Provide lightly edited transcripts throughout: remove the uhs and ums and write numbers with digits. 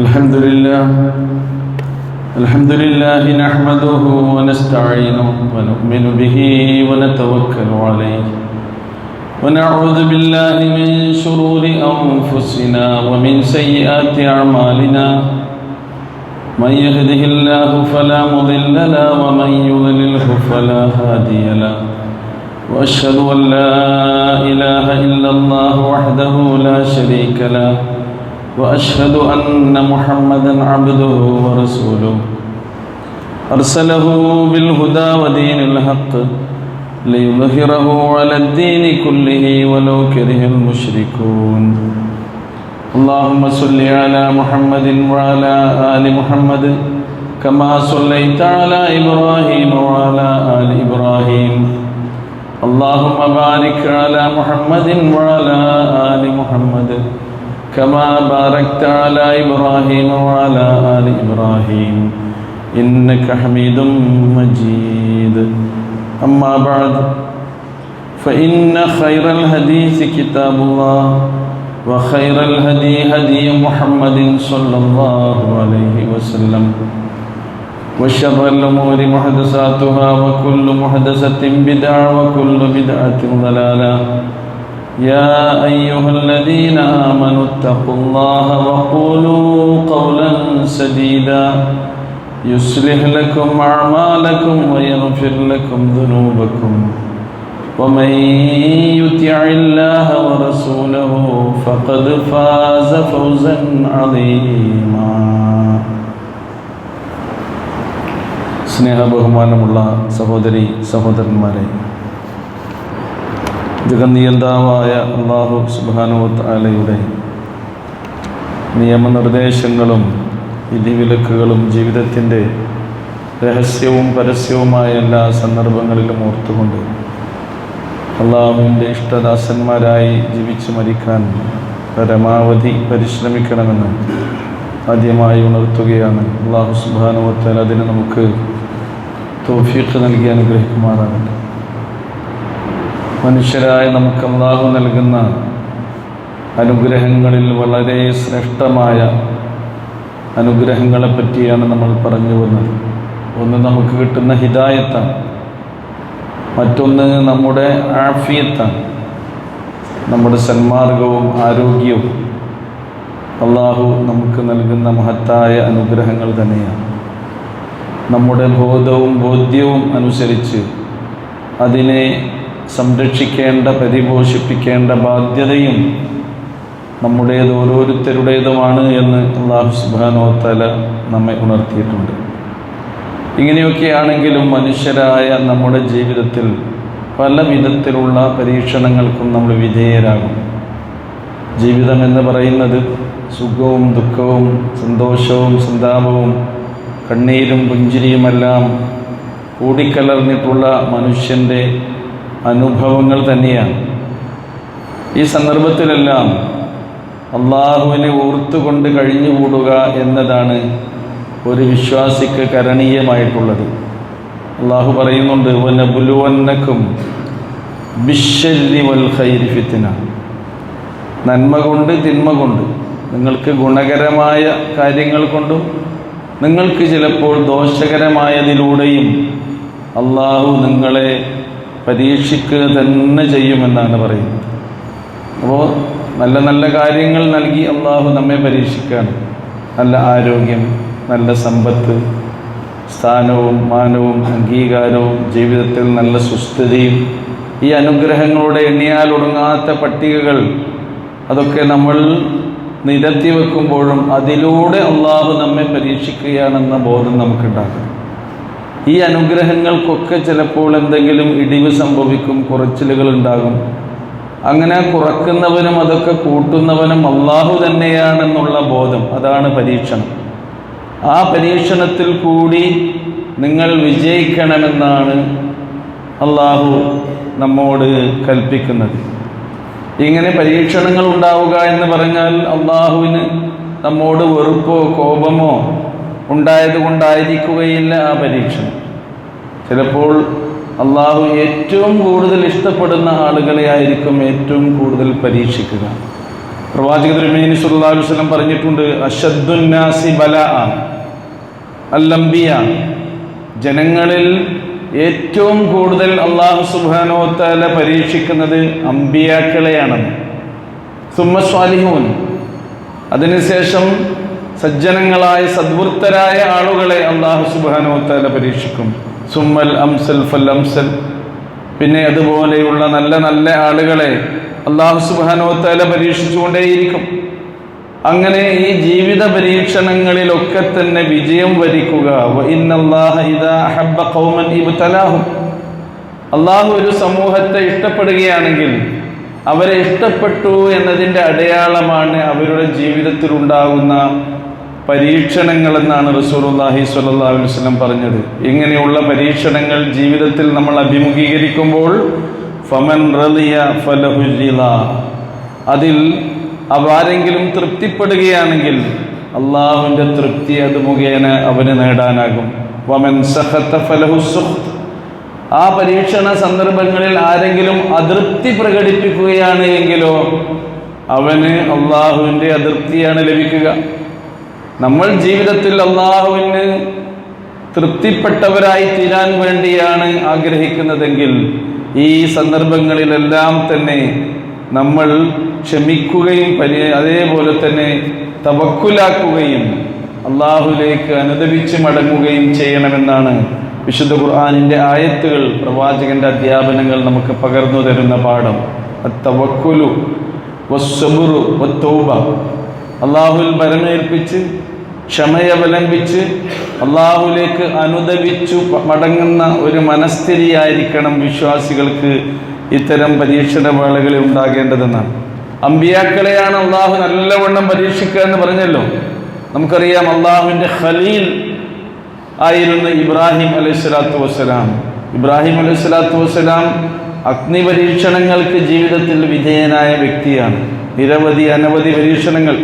الحمد لله نحمده ونستعينه ونؤمن به ونتوكل عليه ونعوذ بالله من شرور أنفسنا ومن سيئات أعمالنا من يهده الله فلا مضل له ومن يضلله فلا هادي له وأشهد أن لا إله إلا الله وحده لا شريك له وأشهد أن محمدًا عبده ورسوله أرسله بالهدى ودين الحق ليظهره على الدين كله ولو كره المشركون اللهم صل على محمد وعلى آل محمد كما صليت على إبراهيم وعلى آل إبراهيم اللهم بارك على محمد وعلى آل محمد كما باركت على إبراهيم وعلى آل إبراهيم إنك حميد مجيد أما بعد فإن خير الحديث كتاب الله وخير الهدي هدي محمد صلى الله عليه وسلم وشر الأمور محدثاتها وكل محدثة بدعة وكل بدعة ضلالة يا أيها الذين آمنوا اتقوا الله وقولوا قولا سديدا يصلح لكم أعمالكم ويغفر لكم ذنوبكم ومن يطع الله ورسوله فقد فاز فوزا عظيما സ്നേഹ ബഹുമാനമുള്ള സഹോദരി സഹോദരന്മാരെ, ജഗന്നിയന്താവായ അല്ലാഹു സുബ്ഹാനഹു വ തആലയുടെ നിയമനിർദ്ദേശങ്ങളും വിധിവിലക്കുകളും ജീവിതത്തിൻ്റെ രഹസ്യവും പരസ്യവുമായ എല്ലാ സന്ദർഭങ്ങളിലും ഓർത്തുകൊണ്ട് അല്ലാഹുവിൻ്റെ ഇഷ്ടദാസന്മാരായി ജീവിച്ചു മരിക്കാൻ പരമാവധി പരിശ്രമിക്കണമെന്ന് ആദ്യമായി ഉണർത്തുകയാണ്. അല്ലാഹു സുബ്ഹാനഹു വ തആല അതിന് നമുക്ക് തൗഫീഖ് നൽകി അനുഗ്രഹിക്കുമാറാകട്ടെ. മനുഷ്യരായ നമുക്ക് അല്ലാഹു നൽകുന്ന അനുഗ്രഹങ്ങളിൽ വളരെ ശ്രേഷ്ഠമായ അനുഗ്രഹങ്ങളെ പറ്റിയാണ് നമ്മൾ പറഞ്ഞു വന്നത്. ഒന്ന് നമുക്ക് കിട്ടുന്ന ഹിദായത്താണ്, മറ്റൊന്ന് നമ്മുടെ ആഫിയത്താണ്, നമ്മുടെ സന്മാർഗവും ആരോഗ്യവും അല്ലാഹു നമുക്ക് നൽകുന്ന മഹത്തായ അനുഗ്രഹങ്ങൾ തന്നെയാണ്. നമ്മുടെ ബോധ്യവും അനുസരിച്ച് അതിനെ സംരക്ഷിക്കേണ്ട, പരിപോഷിപ്പിക്കേണ്ട ബാധ്യതയും ഓരോരുത്തരുടേതുമാണ് എന്ന് അല്ലാഹു സുബ്ഹാനഹു വ തആല നമ്മെ ഉണർത്തിയിട്ടുണ്ട്. ഇങ്ങനെയൊക്കെയാണെങ്കിലും മനുഷ്യരായ നമ്മുടെ ജീവിതത്തിൽ പല വിധത്തിലുള്ള പരീക്ഷണങ്ങൾക്കും നമ്മൾ വിധേയരാകും. ജീവിതം എന്ന് പറയുന്നത് സുഖവും ദുഃഖവും സന്തോഷവും സന്താപവും കണ്ണീരും പുഞ്ചിരിയുമെല്ലാം കൂടിക്കലർന്നിട്ടുള്ള മനുഷ്യൻ്റെ അനുഭവങ്ങൾ തന്നെയാണ്. ഈ സന്ദർഭത്തിലെല്ലാം അള്ളാഹുവിനെ ഓർത്തുകൊണ്ട് കഴിഞ്ഞുകൂടുക എന്നതാണ് ഒരു വിശ്വാസിക്ക് കരണീയമായിട്ടുള്ളത്. അള്ളാഹു പറയുന്നുണ്ട്, വനബ്ലുവന്നക്കും ബിശ്ശർരി വൽ ഖൈരി ഫിത്ന. നന്മ കൊണ്ട് തിന്മ കൊണ്ട്, നിങ്ങൾക്ക് ഗുണകരമായ കാര്യങ്ങൾ കൊണ്ടും നിങ്ങൾക്ക് ചിലപ്പോൾ ദോഷകരമായതിലൂടെയും അള്ളാഹു നിങ്ങളെ പരീക്ഷിക്കുക തന്നെ ചെയ്യുമെന്നാണ് പറയുന്നത്. അപ്പോൾ നല്ല നല്ല കാര്യങ്ങൾ നൽകി അള്ളാഹു നമ്മെ പരീക്ഷിക്കുകയാണ്. നല്ല ആരോഗ്യം, നല്ല സമ്പത്ത്, സ്ഥാനവും മാനവും അംഗീകാരവും ജീവിതത്തിൽ നല്ല സുസ്ഥിതിയും, ഈ അനുഗ്രഹങ്ങളുടെ എണ്ണിയാൽ ഒടുങ്ങാത്ത പട്ടികകൾ, അതൊക്കെ നമ്മൾ നിരത്തി വെക്കുമ്പോഴും അതിലൂടെ അള്ളാഹു നമ്മെ പരീക്ഷിക്കുകയാണെന്ന ബോധം നമുക്കുണ്ടാകും. ഈ അനുഗ്രഹങ്ങൾക്കൊക്കെ ചിലപ്പോൾ എന്തെങ്കിലും ഇടിവ് സംഭവിക്കും, കുറച്ചിലുകൾ ഉണ്ടാകും. അങ്ങനെ കുറക്കുന്നവനും അതൊക്കെ കൂട്ടുന്നവനും അള്ളാഹു തന്നെയാണെന്നുള്ള ബോധം, അതാണ് പരീക്ഷണം. ആ പരീക്ഷണത്തിൽ കൂടി നിങ്ങൾ വിജയിക്കണമെന്നാണ് അള്ളാഹു നമ്മോട് കൽപ്പിക്കുന്നത്. ഇങ്ങനെ പരീക്ഷണങ്ങൾ ഉണ്ടാവുക എന്ന് പറഞ്ഞാൽ അള്ളാഹുവിന് നമ്മോട് വെറുപ്പോ കോപമോ ഉണ്ടായത് കൊണ്ടായിരിക്കുകയില്ല ആ പരീക്ഷണം. ചിലപ്പോൾ അള്ളാഹു ഏറ്റവും കൂടുതൽ ഇഷ്ടപ്പെടുന്ന ആളുകളെ ആയിരിക്കും ഏറ്റവും കൂടുതൽ പരീക്ഷിക്കുക. പ്രവാചക തിരുമേനി സല്ലല്ലാഹു അലൈഹി വസല്ലം പറഞ്ഞിട്ടുണ്ട്, അശദ്ദുന്നാസി ബലാഅ അൽ-അംബിയ, ജനങ്ങളിൽ ഏറ്റവും കൂടുതൽ അല്ലാഹു സുബ്ഹാനഹു വ തആല പരീക്ഷിക്കുന്നത് അംബിയാക്കളെയാണെന്ന്. സുമ്മ സ്വാലിഹൂൻ, അതിനുശേഷം സജ്ജനങ്ങളായ സദ്വൃത്തരായ ആളുകളെ അല്ലാഹു സുബ്ഹാനഹു വ തആല പരീക്ഷിക്കും. സുമ്മൽ അംസൽ ഫൽ അംസൽ, പിന്നെ അതുപോലെയുള്ള നല്ല നല്ല ആളുകളെ അല്ലാഹു സുബ്ഹാനഹു വ തആല പരീക്ഷിച്ചുകൊണ്ടേയിരിക്കും. അങ്ങനെ ഈ ജീവിത പരീക്ഷണങ്ങളിലൊക്കെ തന്നെ വിജയം വരിക്കുക. വഇന്നല്ലാഹ ഇദാ അഹബ്ബ ഖൗമൻ ഇബ്തലാഹും, അല്ലാഹു ഒരു സമൂഹത്തെ ഇഷ്ടപ്പെടുകയാണെങ്കിൽ അവരെ ഇഷ്ടപ്പെട്ടു എന്നതിൻ്റെ അടയാളമാണ് അവരുടെ ജീവിതത്തിൽ ഉണ്ടാകുന്ന പരീക്ഷണങ്ങൾ എന്നാണ് റസൂലുള്ളാഹി സ്വല്ലല്ലാഹു അലൈഹി വസല്ലം പറഞ്ഞത്. ഇങ്ങനെയുള്ള പരീക്ഷണങ്ങൾ ജീവിതത്തിൽ നമ്മൾ അഭിമുഖീകരിക്കുമ്പോൾ ഫമൻ റളിയ ഫലഹു റിളാ, അതിൽ ആരെങ്കിലും തൃപ്തിപ്പെടുകയാണെങ്കിൽ അള്ളാഹുവിൻ്റെ തൃപ്തി അത് മുഖേന അവന് നേടാനാകും. വമൻ സഖത ഫലഹു സുഖ്ത്, ആ പരീക്ഷണ സന്ദർഭങ്ങളിൽ ആരെങ്കിലും അതൃപ്തി പ്രകടിപ്പിക്കുകയാണ് എങ്കിലോ അവന് അള്ളാഹുവിൻ്റെ അതൃപ്തിയാണ് ലഭിക്കുക. നമ്മൾ ജീവിതത്തിൽ അള്ളാഹുവിന് തൃപ്തിപ്പെട്ടവരായി തീരാൻ വേണ്ടിയാണ് ആഗ്രഹിക്കുന്നതെങ്കിൽ ഈ സന്ദർഭങ്ങളിലെല്ലാം തന്നെ നമ്മൾ ക്ഷമിക്കുകയും അതേപോലെ തന്നെ തവക്കുലാക്കുകയും അള്ളാഹുലേക്ക് അനുദപിച്ച് മടങ്ങുകയും ചെയ്യണമെന്നാണ് വിശുദ്ധ ഖുർആനിൻ്റെ ആയത്തുകൾ, പ്രവാചകന്റെ അധ്യാപനങ്ങൾ നമുക്ക് പകർന്നു തരുന്ന പാഠം. അത്തവക്കുലു വസ്സബ്റു വത്തൗബ, അള്ളാഹുവിൽ ഭരമേൽപ്പിച്ച് ക്ഷമയവലംബിച്ച് അള്ളാഹുലേക്ക് അനുദപിച്ചു മടങ്ങുന്ന ഒരു മനസ്ഥിതിയായിരിക്കണം വിശ്വാസികൾക്ക് ഇത്തരം പരീക്ഷണ വേളകളിൽ ഉണ്ടാകേണ്ടതെന്നാണ്. അമ്പിയാക്കളെയാണ് അള്ളാഹു നല്ലവണ്ണം പരീക്ഷിക്കുക എന്ന് പറഞ്ഞല്ലോ. നമുക്കറിയാം, അള്ളാഹുവിൻ്റെ ഖലീൽ ആയിരുന്നു ഇബ്രാഹിം അലൈഹിസ്സലാത്തു വസ്സലാം. ഇബ്രാഹിം അലൈഹിസ്സലാത്തു വസ്സലാം അഗ്നി പരീക്ഷണങ്ങൾക്ക് ജീവിതത്തിൽ വിധേയനായ വ്യക്തിയാണ്. അനവധി പരീക്ഷണങ്ങൾ.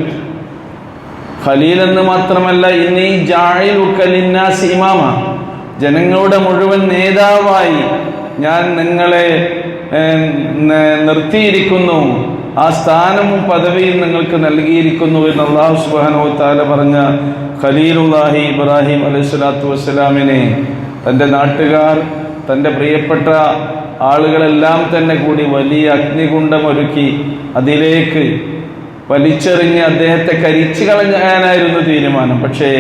ഖലീൽ എന്ന് മാത്രമല്ല, ഇന്നീ ജാഇലുക ലിന്നാസി ഇമാമ, ജനങ്ങളുടെ മുഴുവൻ നേതാവായി ഞാൻ നിങ്ങളെ നിർത്തിയിരിക്കുന്നു, ആ സ്ഥാനവും പദവിയും നിങ്ങൾക്ക് നൽകിയിരിക്കുന്നു എന്ന് അല്ലാഹു സുബ്ഹാനഹു വ തആല പറഞ്ഞ ഖലീലുല്ലാഹി ഇബ്രാഹിം അലൈഹിസ്സലാത്തു വസ്സലാമിനെ തൻ്റെ നാട്ടുകാർ, തൻ്റെ പ്രിയപ്പെട്ട ആളുകളെല്ലാം തന്നെ കൂടി വലിയ അഗ്നികുണ്ഡം ഒരുക്കി അതിലേക്ക് വലിച്ചെറിഞ്ഞ് അദ്ദേഹത്തെ കരിച്ചു കളഞ്ഞാനായിരുന്നു തീരുമാനം. പക്ഷേ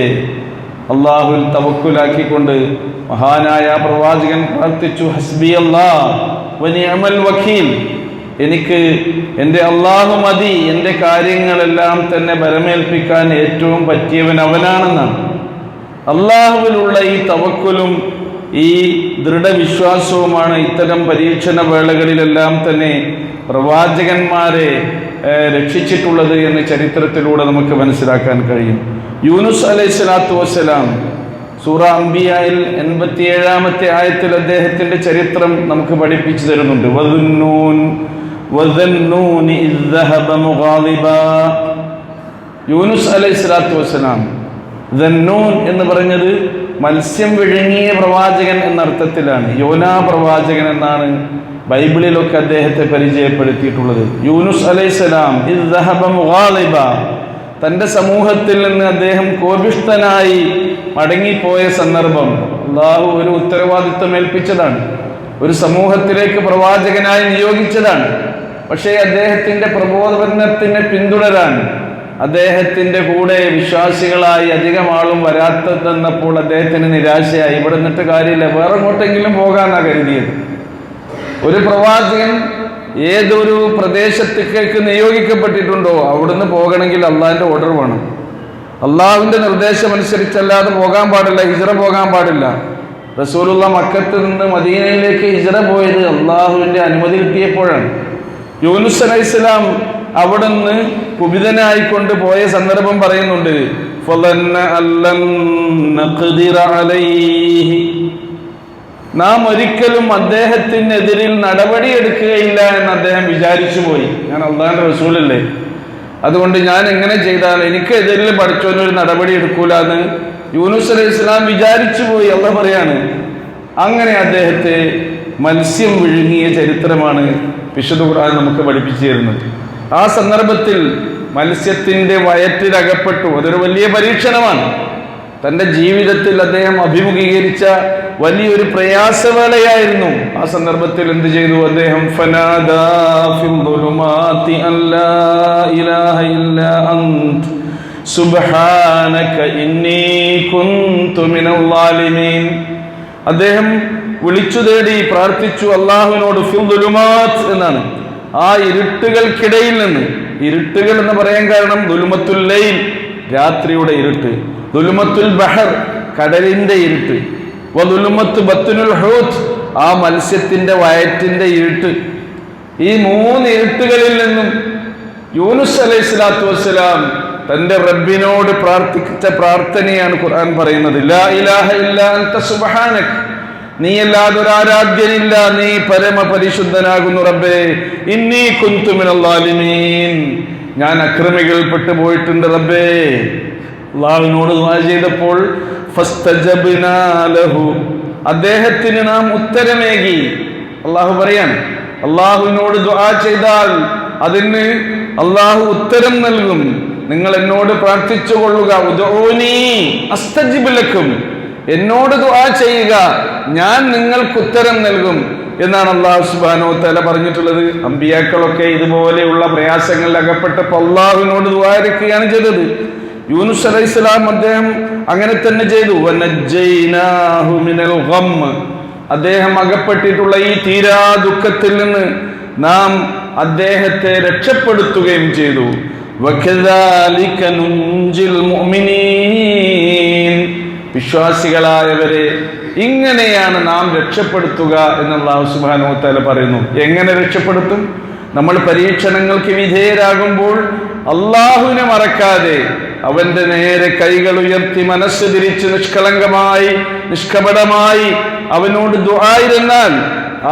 അള്ളാഹുൽ തവക്കുലാക്കിക്കൊണ്ട് മഹാനായ പ്രവാചകൻ പ്രാർത്ഥിച്ചു, ഹസ്ബി അല്ലാഹ് വനിഅമൽ വക്കീൽ, എനിക്ക് എൻ്റെ അള്ളാഹു മതി, എൻ്റെ കാര്യങ്ങളെല്ലാം തന്നെ ബലമേൽപ്പിക്കാൻ ഏറ്റവും പറ്റിയവൻ അവനാണെന്നാണ്. അള്ളാഹുവിലുള്ള ഈ തവക്കുലും ഈ ദൃഢവിശ്വാസവുമാണ് ഇത്തരം പരീക്ഷണ വേളകളിലെല്ലാം തന്നെ പ്രവാചകന്മാരെ രക്ഷിച്ചിട്ടുള്ളത് എന്ന് ചരിത്രത്തിലൂടെ നമുക്ക് മനസ്സിലാക്കാൻ കഴിയും. യൂനുസ് അലൈഹിസ്സലാത്തു വസ്സലാം സൂറ അംബിയായിൽ 87-ാമത്തെ ആയത്തിൽ അദ്ദേഹത്തിൻ്റെ ചരിത്രം നമുക്ക് പഠിപ്പിച്ചു തരുന്നുണ്ട്. യൂനുസ് അലൈഹിസ്സലാത്തു വസ്സലാം, ദന്നൂൻ എന്ന് പറഞ്ഞത് മത്സ്യം വിഴുങ്ങിയ പ്രവാചകൻ എന്നർത്ഥത്തിലാണ്. യോനാ പ്രവാചകൻ എന്നാണ് ബൈബിളിലൊക്കെ അദ്ദേഹത്തെ പരിചയപ്പെടുത്തിയിട്ടുള്ളത്. യൂനുസ് അലൈഹിസ്സലാം ഇദ്ദഹബ മുഗാളിബ, തൻ്റെ സമൂഹത്തിൽ നിന്ന് അദ്ദേഹം കോപിഷ്ഠനായി മടങ്ങിപ്പോയ സന്ദർഭം അള്ളാഹു ഒരു ഉത്തരവാദിത്വം ഏൽപ്പിച്ചതാണ്. ഒരു സമൂഹത്തിലേക്ക് പ്രവാചകനായി നിയോഗിച്ചതാണ്. പക്ഷേ അദ്ദേഹത്തിൻ്റെ പ്രബോധനത്തിനെ പിന്തുടരാൻ അദ്ദേഹത്തിൻ്റെ കൂടെ വിശ്വാസികളായി അധികം ആളും വരാത്തതെന്നപ്പോൾ അദ്ദേഹത്തിന് നിരാശയായി. ഇവിടെ നിന്നിട്ട് കാര്യമില്ല, വേറെ എങ്ങോട്ടെങ്കിലും പോകാമെന്നാണ് കരുതിയത്. ഒരു പ്രവാചകൻ ഏതൊരു പ്രദേശത്തേക്ക് നിയോഗിക്കപ്പെട്ടിട്ടുണ്ടോ അവിടുന്ന് പോകണമെങ്കിൽ അള്ളാഹിൻ്റെ ഓർഡർ വേണം. അള്ളാഹുവിൻ്റെ നിർദ്ദേശം അനുസരിച്ചല്ലാതെ പോകാൻ പാടില്ല, ഹിജ്റ പോകാൻ പാടില്ല. റസൂലുള്ള മക്കത്ത് നിന്ന് മദീനയിലേക്ക് ഹിജ്റ പോയത് അള്ളാഹുവിൻ്റെ അനുമതി കിട്ടിയപ്പോഴാണ്. യൂനുസ് അലൈഹിസ്സലാം അവിടുന്ന് കുപിതനായിക്കൊണ്ട് പോയ സന്ദർഭം പറയുന്നുണ്ട്. നാം ഒരിക്കലും അദ്ദേഹത്തിനെതിരിൽ നടപടിയെടുക്കുകയില്ല എന്ന് അദ്ദേഹം വിചാരിച്ചു പോയി. ഞാൻ അള്ളാഹുവിൻ്റെ റസൂലല്ലേ, അതുകൊണ്ട് ഞാൻ എങ്ങനെ ചെയ്താൽ എനിക്കെതിരിൽ പഠിച്ചോന്നൊരു നടപടി എടുക്കൂല എന്ന് യൂനുസ് അലൈഹിസ്സലാം വിചാരിച്ചു പോയി. അള്ളാഹ് പറയാണ്, അങ്ങനെ അദ്ദേഹത്തെ മത്സ്യം വിഴുങ്ങിയ ചരിത്രമാണ് വിശുദ്ധ ഖുർആൻ നമുക്ക് പഠിപ്പിച്ചു തരുന്നത്. ആ സന്ദർഭത്തിൽ മത്സ്യത്തിന്റെ വയറ്റിലകപ്പെട്ടു. അതൊരു വലിയ പരീക്ഷണമാണ്. തന്റെ ജീവിതത്തിൽ അദ്ദേഹം അഭിമുഖീകരിച്ച വലിയൊരു പ്രയാസവേളയായിരുന്നു. ആ സന്ദർഭത്തിൽ എന്ത് ചെയ്തു അദ്ദേഹം? ഫനാദാ ഫിൽ ദുലുമാതി അല്ലാ ഇലാഹ ഇല്ലാ അൻത സുബ്ഹാനക ഇന്നി കുന്തു മിനൽ ളാലിമീൻ. അദ്ദേഹം വിളിച്ചു തേടി പ്രാർത്ഥിച്ചു അല്ലാഹുവിനോട്. ഫിൽ ദുലുമാത് എന്നാണ് ആ ഇരുട്ടുകൾക്കിടയിൽ നിന്ന്. ഇരുട്ടുകൾ എന്ന് പറയാൻ കാരണം ദുലുമത്തുൽ ലൈൽ, രാത്രിയുടെ ഇരുട്ട്, ദുലുമത്തുൽ ബഹർ, കടലിന്റെ ഇരുട്ട്, വദുലുമത്തു ബത്നുൽ ഹൂത്, ആ മത്സ്യത്തിന്റെ വയറ്റിന്റെ ഇരുട്ട്. ഈ 3 ഇരുട്ടുകളിൽ നിന്നും യൂനുസ് അലൈഹിസ്സലാത്തു വസ്സലാം തന്റെ റബ്ബിനോട് പ്രാർത്ഥിച്ച പ്രാർത്ഥനയാണ് ഖുർആൻ പറയുന്നത്. ലാ ഇലാഹ ഇല്ലാ അൻത സുബ്ഹാനക, നീയല്ലാതെ ഒരു ആരാധ്യനില്ല, നീ പരമപരിശുദ്ധനാകുന്നു റബ്ബേ. ഇന്നി കുന്തു മിനൽ ളാലിമീൻ, ഞാൻ അക്രമികൾപ്പെട്ടു പോയിട്ടുണ്ട് റബ്ബേ. അല്ലാഹുവിനോട് ദുആ ചെയ്തപ്പോൾ ഫസ്തജബ്നാ ലഹു, അദ്ദേഹത്തിന് നാം ഉത്തരമേകി. അല്ലാഹു പറയാണ്, അല്ലാഹുവിനോട് ദുആ ചെയ്താൽ അതിന് അല്ലാഹു ഉത്തരം നൽകും. നിങ്ങൾ എന്നോട് പ്രാർത്ഥിച്ചു കൊള്ളുക. ഉദ്ഊനി അസ്തജിബ് ലക്കും, എന്നോട് ദുആ ചെയ്യുക, ഞാൻ നിങ്ങൾക്ക് ഉത്തരം നൽകും എന്നാണ് അല്ലാഹു സുബ്ഹാനഹു വ തആല പറഞ്ഞിട്ടുള്ളത്. അമ്പിയാക്കളൊക്കെ ഇതുപോലെയുള്ള പ്രയാസങ്ങളിൽ അകപ്പെട്ടപ്പോൾ അല്ലാഹുവിനോട് ദുആ ഇരക്കുകയാണ് ചെയ്തത്. യൂനുസ് അലൈഹിസ്സലാം അദ്ദേഹം അങ്ങനെ തന്നെ ചെയ്തു. വനജ്ജൈനാഹു മിനൽ ഗം, അദ്ദേഹം അകപ്പെട്ടിട്ടുള്ള ഈ തീരാ ദുഃഖത്തിൽ നിന്ന് നാം അദ്ദേഹത്തെ രക്ഷപ്പെടുത്തുകയും ചെയ്തു. വകദാലിക നുൻജിൽ മുഅ്മിനീൻ, വിശ്വാസികളായവരെ ഇങ്ങനെയാണ് നാം രക്ഷപ്പെടുത്തുക എന്ന് അല്ലാഹു സുബ്ഹാനഹു വ തആല പറയുന്നു. എങ്ങനെ രക്ഷപ്പെടുത്തും? നമ്മൾ പരീക്ഷണങ്ങൾക്ക് വിധേയരാകുമ്പോൾ അള്ളാഹുവിനെ മറക്കാതെ അവന്റെ നേരെ കൈകൾ ഉയർത്തി മനസ്സ് തിരിച്ച് നിഷ്കളങ്കമായി നിഷ്കപടമായി അവനോട് ദുആ ഇരുന്നാൽ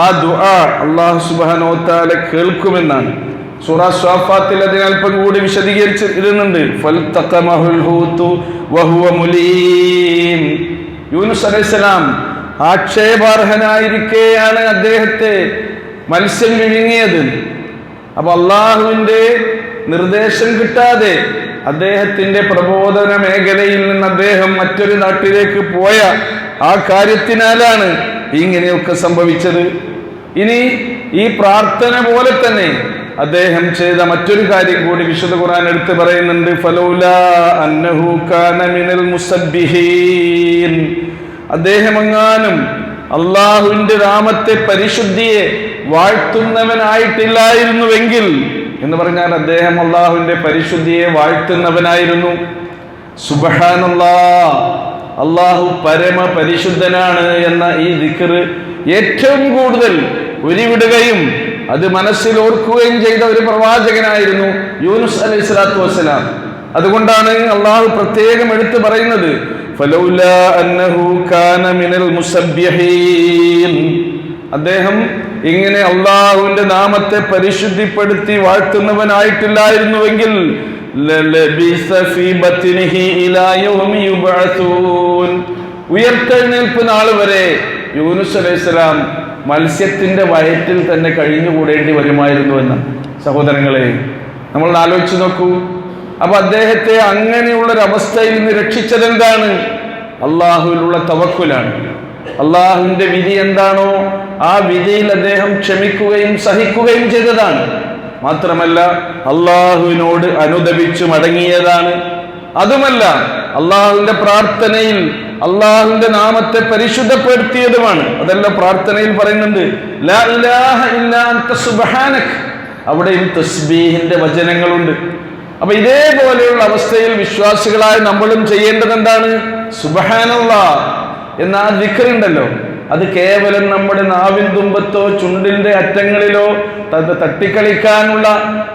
ആ ദുആ അല്ലാഹു സുബ്ഹാനഹു വ തആല കേൾക്കുമെന്നാണ്. സൂറ സ്വാഫാത്തിൽ അതിനൽപ്പം കൂടി വിശദീകരിച്ച് ഇരുന്നുണ്ട്. ഫൽതഖമഹുൽ ഹൂതു വഹുവ മുലീം, യൂനുസ് അലൈഹിസ്സലാം ആക്ഷേപാർഹനായിരിക്കെയാണ് അദ്ദേഹത്തെ മത്സ്യം വിഴുങ്ങിയത്. അപ്പൊ അള്ളാഹുവിന്റെ നിർദ്ദേശം കിട്ടാതെ അദ്ദേഹത്തിന്റെ പ്രബോധന മേഖലയിൽ നിന്ന് അദ്ദേഹം മറ്റൊരു നാട്ടിലേക്ക് പോയ ആ കാര്യത്തിനാലാണ് ഇങ്ങനെയൊക്കെ സംഭവിച്ചത്. ഇനി ഈ പ്രാർത്ഥന പോലെ തന്നെ അദ്ദേഹം ചെയ്ത മറ്റൊരു കാര്യം കൂടി വിശുദ്ധ ഖുർആൻ എടുത്ത് പറയുന്നുണ്ട്. ഫലൗലാ അന്നഹു കാന മിനൽ മുസബ്ബിഹീൻ, അദ്ദേഹമെങ്ങാനും അള്ളാഹുവിന്റെ നാമത്തെ പരിശുദ്ധിയെ വാഴ്ത്തുന്നവനായിട്ടില്ലായിരുന്നുവെങ്കിൽ എന്ന് പറഞ്ഞാൽ അദ്ദേഹം അള്ളാഹുവിന്റെ പരിശുദ്ധിയെ വാഴ്ത്തുന്നവനായിരുന്നു. സുബ്ഹാനല്ലാഹ്, അള്ളാഹു പരമ പരിശുദ്ധനാണ് എന്ന ഈ ദിക്ർ ഏറ്റവും കൂടുതൽ ഉരുവിടുകയും അത് മനസ്സിൽ ഓർക്കുകയും ചെയ്ത ഒരു പ്രവാചകനായിരുന്നു യൂനുസ് അലൈഹിസ്സലാത്തു വസ്സലാം. അതുകൊണ്ടാണ് അള്ളാഹു പ്രത്യേകം എടുത്തു പറയുന്നത് ഫലൗലാ അന്നഹു കാന മിനൽ മുസബ്ബിഹീൻ, അദ്ദേഹം ഇങ്ങനെ അള്ളാഹുവിന്റെ നാമത്തെ പരിശുദ്ധിപ്പെടുത്തി വാഴ്ത്തുന്നവനായിട്ടില്ലായിരുന്നുവെങ്കിൽ ലലബിസ ഫീ ബത്നിഹി ഇലാ യൗമി യുബ്അസൂൻ, ഉയർത്തെഴുന്നേൽപ്പ് നാൾ വരെ യൂനുസ് അലൈഹിസ്സലാം മത്സ്യത്തിന്റെ വയറ്റിൽ തന്നെ കഴിഞ്ഞുകൂടേണ്ടി വരുമായിരുന്നു എന്ന്. സഹോദരങ്ങളെ, നമ്മൾ ആലോചിച്ച് നോക്കൂ. അപ്പൊ അദ്ദേഹത്തെ അങ്ങനെയുള്ളൊരവസ്ഥയിൽ നിന്ന് രക്ഷിച്ചത് എന്താണ്? അള്ളാഹുവിലുള്ള തവക്കുലാണ്. അള്ളാഹുവിന്റെ വിധി എന്താണോ ആ വിധിയിൽ അദ്ദേഹം ക്ഷമിക്കുകയും സഹിക്കുകയും ചെയ്തതാണ്. മാത്രമല്ല അള്ളാഹുവിനോട് അനുദപിച്ചു മടങ്ങിയതാണ്. അതുമല്ല അള്ളാഹുവിന്റെ പ്രാർത്ഥനയിൽ അള്ളാഹുവിന്റെ നാമത്തെ പരിശുദ്ധപ്പെടുത്തിയതുമാണ്. അതെല്ലാം പ്രാർത്ഥനയിൽ പറയുന്നുണ്ട്. ലാ ഇലാഹ ഇല്ലാ അൻത സുബ്ഹാനക, അവിടെയും തസ്ബീഹിന്റെ വചനങ്ങളുണ്ട്. അപ്പൊ ഇതേപോലെയുള്ള അവസ്ഥയിൽ വിശ്വാസികളായ നമ്മളും ചെയ്യേണ്ടത് എന്താണ്? സുബ്ഹാനല്ലാഹ് എന്ന ആ ദിക്ർ ഉണ്ടല്ലോ, അത് കേവലം നമ്മുടെ നാവിൻ തുമ്പത്തോ ചുണ്ടിന്റെ അറ്റങ്ങളിലോ തട്ടിക്കളിക്കാനുള്ള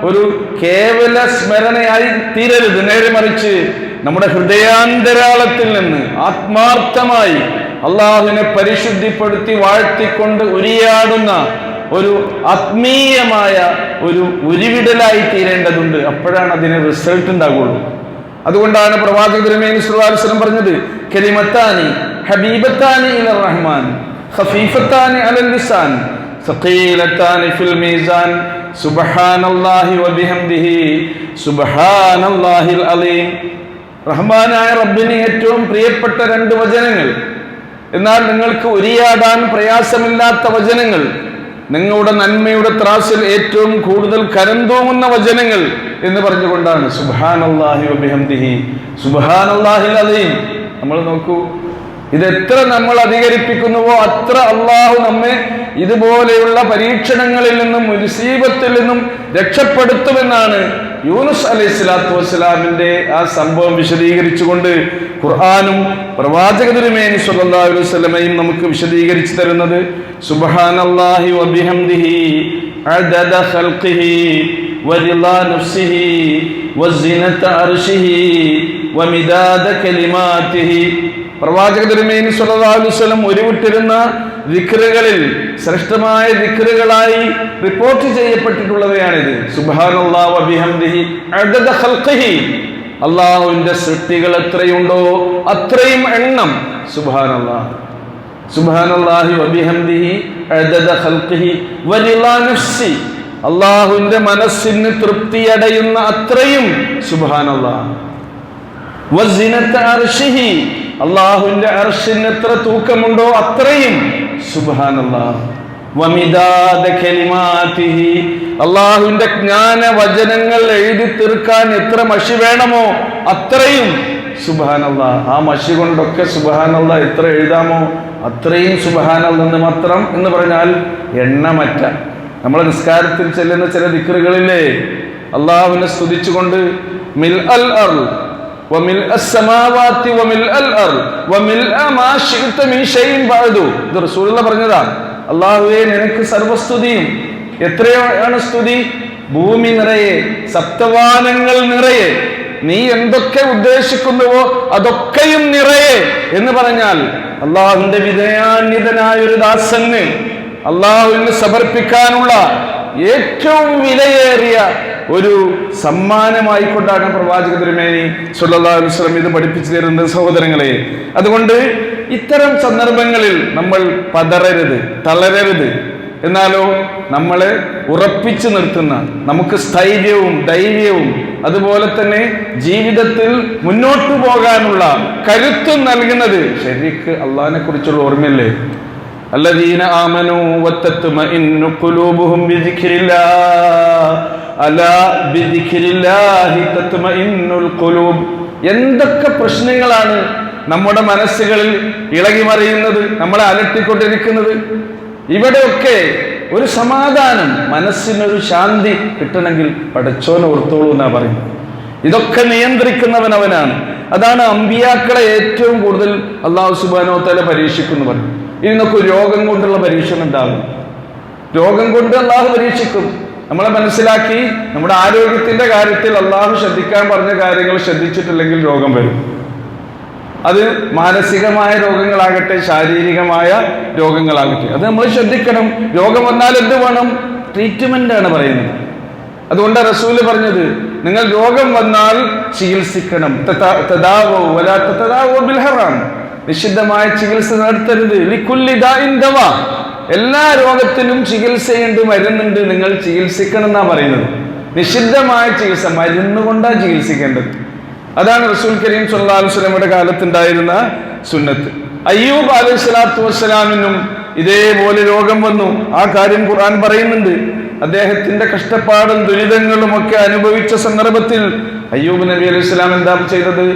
ഒരു കേവല സ്മരണയായി തീരരുത്. നേരെ മറിച്ച് നമ്മുടെ ഹൃദയാന്തരാളത്തിൽ നിന്ന് ആത്മാർത്ഥമായി അള്ളാഹുവിനെ പരിശുദ്ധിപ്പെടുത്തി വാഴ്ത്തിക്കൊണ്ട് ഉരിയാടുന്ന ഒരു ആത്മീയമായ ഒരു ഉരുവിടലായി തീരേണ്ടതുണ്ട്. അപ്പോഴാണ് അതിന് റിസൾട്ട് ഉണ്ടാകുള്ളൂ. അതുകൊണ്ടാണ് പ്രവാചകൻ തിരുമേനി സ്വല്ലല്ലാഹു അലൈഹി വസല്ലം പറഞ്ഞത് കലിമത്താനി ഹബീബത്താനി ഇലർ റഹ്മാൻ ഖഫീഫത്താനി അലൽ ലിസാൻ സഖീലത്താനി ഫിൽ മീസാൻ സുബ്ഹാനല്ലാഹി വബിഹംദിഹി സുബ്ഹാനല്ലാഹിൽ അലീം. റഹ്മാനായ റബ്ബിന് ഏറ്റവും പ്രിയപ്പെട്ട 2 വചനങ്ങൾ, എന്നാൽ നിങ്ങൾക്ക് ഉരിയാടാൻ പ്രയാസമില്ലാത്ത വചനങ്ങൾ, നിങ്ങളുടെ നന്മയുടെ ത്രാസിൽ ഏറ്റവും കൂടുതൽ കരം തൂങ്ങുന്ന വചനങ്ങൾ എന്ന് പറഞ്ഞുകൊണ്ടാണ് സുബ്ഹാനല്ലാഹി വബിഹംദിഹി സുബ്ഹാനല്ലാഹിൽ അലീം. നമ്മൾ നോക്കൂ, ഇതെത്ര നമ്മൾ അധികരിപ്പിക്കുന്നുവോ അത്ര അള്ളാഹു നമ്മെ ഇതുപോലെയുള്ള പരീക്ഷണങ്ങളിൽ നിന്നും മുസീബത്തിൽ നിന്നും രക്ഷപ്പെടുത്തുമെന്നാണ് യൂനുസ് അലൈഹിസ്സലാത്തു വസ്സലാമിന്റെ ആ സംഭവം വിശദീകരിച്ചുകൊണ്ട് ഖുർആനും പ്രവാചക തിരുമേനി സ്വല്ലല്ലാഹു അലൈഹി വസല്ലമയും നമുക്ക് വിശദീകരിച്ചു തരുന്നത്. സുബ്ഹാനല്ലാഹി വബിഹംദിഹി അദദ ഖൽഖിഹി വറിളാ നഫ്സിഹി വസിനത അർശിഹി വമിദാദ കലിമാതിഹി. പ്രവാചക തിരുമേനി സ്വല്ലല്ലാഹു അലൈഹി വസല്ലം ഉരുവിട്ടിരുന്ന ദിക്റുകളിൽ ശ്രേഷ്ഠമായ ദിക്റുകളായി റിപ്പോർട്ട് ചെയ്യപ്പെട്ടിട്ടുള്ളവയാണിത്. സുബ്ഹാനല്ലാഹി വബിഹംദിഹി അദദ ഖൽഖിഹി, അല്ലാഹുവിന്റെ സൃഷ്ടികൾ എത്രയുണ്ടോ അത്രയും എണ്ണം. സുബ്ഹാനല്ലാഹ് സുബ്ഹാനല്ലാഹി വബിഹംദിഹി അദദ ഖൽഖിഹി വറിളാ നഫ്സി, അല്ലാഹുവിന്റെ മനസ്സിന് തൃപ്തിയടയുന്ന അത്രയും. സുബ്ഹാനല്ലാഹ് വസിനത അർശിഹി, അല്ലാഹുവിന്റെ അർശിന് എത്ര തൂക്കമുണ്ടോ അത്രയും. സുബ്ഹാനല്ലാഹ് വമിദാദ കലിമാതിഹി, അല്ലാഹുവിന്റെ ജ്ഞാന വചനങ്ങൾ എഴുതി തീർക്കാൻ എത്ര മഷി വേണമോ അത്രയും. സുബ്ഹാനല്ലാഹ്, ആ മഷി കൊണ്ടൊക്കെ സുബ്ഹാനല്ലാഹ് എത്ര എഴുതാമോ അത്രയും സുബ്ഹാനല്ലാഹ് എന്ന് മാത്രം. എന്ന് പറഞ്ഞാൽ എണ്ണമറ്റ. നമ്മളെ നിസ്കാരത്തിൽ ചെല്ലുന്ന ചില ദിക്റുകളില്ലേ, അല്ലാഹുവിനെ സ്തുതിച്ചുകൊണ്ട് മിൽഅൽ അർള് വമിൽഅ അസ്സമാവാതി വമിൽഅൽ അർള് വമിൽഅ മാ ശിഅത മിൻ ശൈഇൻ ബഅദു. ഇത് റസൂലുള്ളാഹി പറഞ്ഞതാണ്. അല്ലാഹുവേ, നിനക്ക് സർവസ്തുതിയും. എത്രയാണ് സ്തുതി? ഭൂമി നിറയെ, സപ്തവാനങ്ങൾ നിറയെ, നീ എന്തൊക്കെ ഉദ്ദേശിക്കുന്നുവോ അതൊക്കെയും നിറയെ എന്ന് പറഞ്ഞാൽ അല്ലാഹുവിന്റെ വിനയാന്വിതനായ ഒരു ദാസന് അല്ലാഹുവിന് സമർപ്പിക്കാനുള്ള ഏറ്റവും വിലയേറിയ ഒരു സമ്മാനമായിക്കൊണ്ടാണ് പ്രവാചക തിരുമേനി സ്വല്ലല്ലാഹു അലൈഹി വസല്ലം ഇത് പഠിപ്പിച്ചു തരുന്നത് സഹോദരങ്ങളെ. അതുകൊണ്ട് ഇത്തരം സന്ദർഭങ്ങളിൽ നമ്മൾ പതറരുത്, തളരരുത്. എന്നാലോ നമ്മളെ ഉറപ്പിച്ചു നിർത്തുന്ന, നമുക്ക് സ്ഥൈര്യവും ധൈര്യവും അതുപോലെ തന്നെ ജീവിതത്തിൽ മുന്നോട്ടു പോകാനുള്ള കരുത്തും നൽകുന്നത് ശരിക്ക് അള്ളാഹിനെ കുറിച്ചുള്ള ഓർമ്മയല്ലേ. അല്ലദീന ആമനൂ വതത്മഇന്നു ഖുലൂബുഹും ബിദിക്രില്ലാഹ് അലാ ബിദിക്രില്ലാഹി തത്മഇന്നുൽ ഖുലൂബ്. എന്തൊക്കെ പ്രശ്നങ്ങളാണ് നമ്മുടെ മനസ്സുകളിൽ ഇളകി മറിയുന്നത്, നമ്മളെ അലട്ടിക്കൊണ്ടിരിക്കുന്നത്. ഇവിടെയൊക്കെ ഒരു സമാധാനം, മനസ്സിനൊരു ശാന്തി കിട്ടണമെങ്കിൽ പടച്ചോനെ ഓർത്തോളൂ എന്നാ പറയുന്നത്. ഇതൊക്കെ നിയന്ത്രിക്കുന്നവൻ അവനാണ്. അതാണ് അമ്പിയാക്കളെ ഏറ്റവും കൂടുതൽ അല്ലാഹു സുബ്ഹാനഹു വ തആല പരീക്ഷിക്കുന്നു പറഞ്ഞു. ഇതിനൊക്കെ രോഗം കൊണ്ടുള്ള പരീക്ഷണം ഉണ്ടാകും. രോഗം കൊണ്ട് അള്ളാഹു പരീക്ഷിക്കും. നമ്മളെ മനസ്സിലാക്കി നമ്മുടെ ആരോഗ്യത്തിന്റെ കാര്യത്തിൽ അള്ളാഹു ശ്രദ്ധിക്കാൻ പറഞ്ഞ കാര്യങ്ങൾ ശ്രദ്ധിച്ചിട്ടില്ലെങ്കിൽ രോഗം വരും. അത് മാനസികമായ രോഗങ്ങളാകട്ടെ ശാരീരികമായ രോഗങ്ങളാകട്ടെ, അത് നമ്മൾ ശ്രദ്ധിക്കണം. രോഗം വന്നാൽ എന്ത് വേണം? ട്രീറ്റ്മെന്റ് ആണ് പറയുന്നത്. അതുകൊണ്ട് റസൂല് പറഞ്ഞത്, നിങ്ങൾ രോഗം വന്നാൽ ചികിത്സിക്കണം. തദാവൂ വലാ തതദാവൂ ബിൽ ഹറാം, നിഷിദ്ധമായ ചികിത്സ നടത്തരുത്. ലികുല്ലി ദാഇൻ ദവാ, എല്ലാ രോഗത്തിനും ചികിത്സയുണ്ട്, മരുന്നുണ്ട്, നിങ്ങൾ ചികിത്സിക്കണം എന്നാ പറയുന്നത്. നിഷിദ്ധമായ ചികിത്സ, മരുന്നുകൊണ്ടാണ് ചികിത്സിക്കേണ്ടത്. അതാണ് റസൂൽ കരീം സ്വല്ലല്ലാഹു അലൈഹി വസല്ലമയുടെ കാലത്തുണ്ടായിരുന്ന സുന്നത്ത്. അയ്യൂബ് അലൈഹിസ്സലാത്തു വസ്സലാമിനും ഇതേപോലെ രോഗം വന്നു. ആ കാര്യം ഖുർആൻ പറയുന്നുണ്ട്. അദ്ദേഹത്തിന്റെ കഷ്ടപ്പാടും ദുരിതങ്ങളും ഒക്കെ അനുഭവിച്ച സന്ദർഭത്തിൽ അയ്യൂബ് നബി അലൈഹി സ്വലാം എന്താ ചെയ്തത്?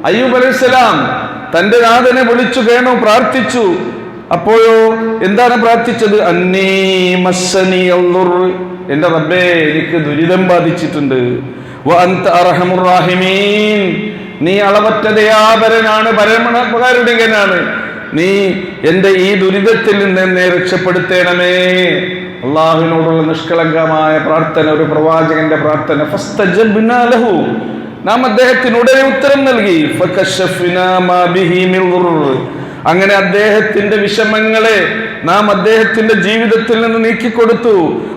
അയ്യൂബ് അലൈഹി സ്വലാം തന്റെ നാഥനെ വിളിച്ചു കേണു, പ്രാർത്ഥിച്ചു. അപ്പോഴോ എന്താണ് പ്രാർത്ഥിച്ചത്? അന്നീ മസ്സനി അൽദുർ, എന്റെ റബ്ബേ എനിക്ക് ദുരിതം ബാധിച്ചിട്ടുണ്ട്. വ അൻത അർഹമുർ റഹീമീൻ, നീ അളവറ്റ ദയാപരനാണ്, പരമകാരുണികനാണ്. നീ എന്റെ ഈ ദുരിതത്തിൽ നിന്ന് എന്നെ രക്ഷപ്പെടുത്തേണമേ. അള്ളാഹുവിനോടുള്ള നിഷ്കളങ്കമായ പ്രാർത്ഥന, ഒരു പ്രവാചകന്റെ പ്രാർത്ഥന. ഫസ്തജബ്നാ ലഹു, നാം അദ്ദേഹത്തിന് ഉടനെ ഉത്തരം നൽകി. ഫകശഫ്നാ മാ ബിഹി മിൻ ദുർർ, അങ്ങനെ അദ്ദേഹത്തിന്റെ വിഷമങ്ങളെ നാം അദ്ദേഹത്തിന്റെ ജീവിതത്തിൽ നിന്ന് നീക്കിക്കൊടുത്തു.